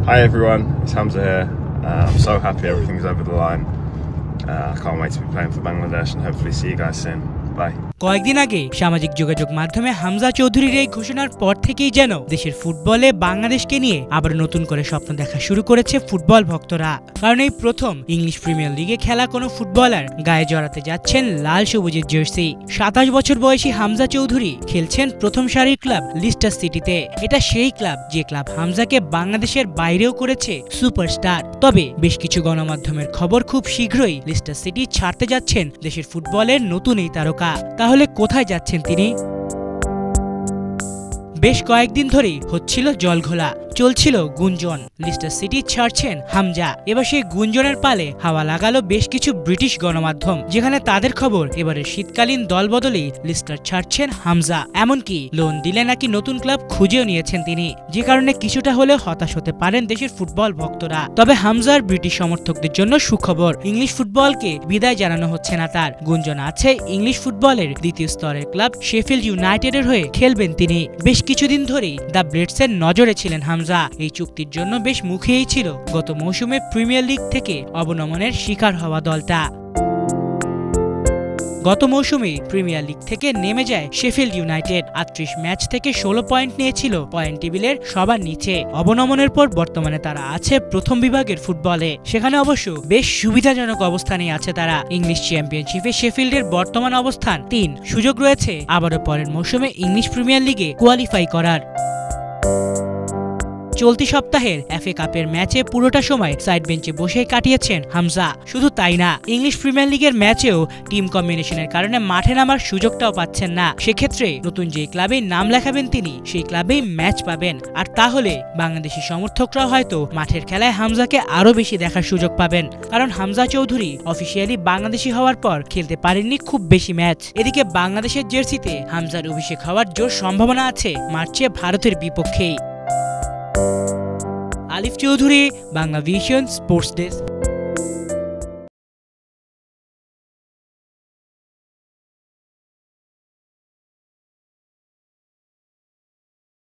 Hi everyone, it's Hamza here. I'm so happy everything's over the line. I can't wait to be playing for Bangladesh and hopefully see you guys soon. Bye. কয়েকদিন আগে সামাজিক যোগাযোগ মাধ্যমে হামজা চৌধুরীর এই ঘোষণার পর থেকেই যেন দেশের ফুটবলে বাংলাদেশকে নিয়ে আবার নতুন করে স্বপ্ন দেখা শুরু করেছে ফুটবল ভক্তরা। কারণ এই প্রথম ইংলিশ প্রিমিয়ার লিগে খেলা কোনো ফুটবলার গায়ে জড়াতে যাচ্ছেন লাল সবুজের জার্সি। ২৭ বছর বয়সী হামজা চৌধুরী খেলছেন প্রথম সারির ক্লাব লিস্টার সিটিতে। এটা সেই ক্লাব যে ক্লাব হামজাকে বাংলাদেশের বাইরেও করেছে সুপারস্টার। তবে বেশ কিছু গণমাধ্যমের খবর খুব শীঘ্রই লিস্টার সিটি ছাড়তে যাচ্ছেন দেশের ফুটবলের নতুন এই তারকা। তাহলে কোথায় যাচ্ছেন তিনি? বেশ কয়েকদিন ধরেই হচ্ছিল জলঘোলা, চলছিল গুঞ্জন লিস্টার সিটি ছাড়ছেন হামজা। এবার সেই গুঞ্জনের পালে হাওয়া লাগালো বেশ কিছু ব্রিটিশ গণমাধ্যম, যেখানে তাদের খবর এবারে শীতকালীন দল বদলেই লিস্টার ছাড়ছেন হামজা। এমনকি লোন দিলে নাকি নতুন ক্লাব খুঁজেও নিয়েছেন তিনি, যে কারণে কিছুটা হলেও হতাশ হতে পারেন দেশের ফুটবল ভক্তরা। তবে হামজার ব্রিটিশ সমর্থকদের জন্য সুখবর, ইংলিশ ফুটবলকে বিদায় জানানো হচ্ছে না তার। গুঞ্জন আছে ইংলিশ ফুটবলের দ্বিতীয় স্তরের ক্লাব শেফিল্ড ইউনাইটেডের হয়ে খেলবেন তিনি। বেশ কিছুদিন ধরেই দ্য ব্লেডসের নজরে ছিলেন হামজা। এই চুক্তির জন্য বেশ মুখিয়েই ছিল গত মৌসুমে প্রিমিয়ার লিগ থেকে অবনমনের শিকার হওয়া দলটা। গত মৌসুমে প্রিমিয়ার লিগ থেকে নেমে যায় শেফিল্ড ইউনাইটেড। ৩৮ ম্যাচ থেকে ১৬ পয়েন্ট নিয়েছিল, পয়েন্ট টেবিলের সবার নিচে। অবনমনের পর বর্তমানে তারা আছে প্রথম বিভাগের ফুটবলে। সেখানে অবশ্য বেশ সুবিধাজনক অবস্থানে আছে তারা। ইংলিশ চ্যাম্পিয়নশিপে শেফিল্ডের বর্তমান অবস্থান ৩। সুযোগ রয়েছে আবারও পরের মৌসুমে ইংলিশ প্রিমিয়ার লিগে কোয়ালিফাই করার। চলতি সপ্তাহের এফএ কাপের ম্যাচে পুরোটা সময় সাইড বেঞ্চে বসে কাটিয়েছেন হামজা। শুধু তাই না, ইংলিশ প্রিমিয়ার লিগের ম্যাচেও টিম কম্বিনেশনের কারণে মাঠে নামার সুযোগটাও পাচ্ছেন না। সেক্ষেত্রে নতুন যে ক্লাবে নাম লেখাবেন তিনি, সেই ক্লাবেই ম্যাচ পাবেন। আর তাহলে বাংলাদেশি সমর্থকরা হয়তো মাঠের খেলায় হামজাকে আরো বেশি দেখার সুযোগ পাবেন। কারণ হামজা চৌধুরী অফিসিয়ালি বাংলাদেশি হওয়ার পর খেলতে পারেননি খুব বেশি ম্যাচ। এদিকে বাংলাদেশের জার্সিতে হামজার অভিষেক হওয়ার জোর সম্ভাবনা আছে মার্চে ভারতের বিপক্ষেই। আলিফ Chowdhury, Bangla vision sports desk.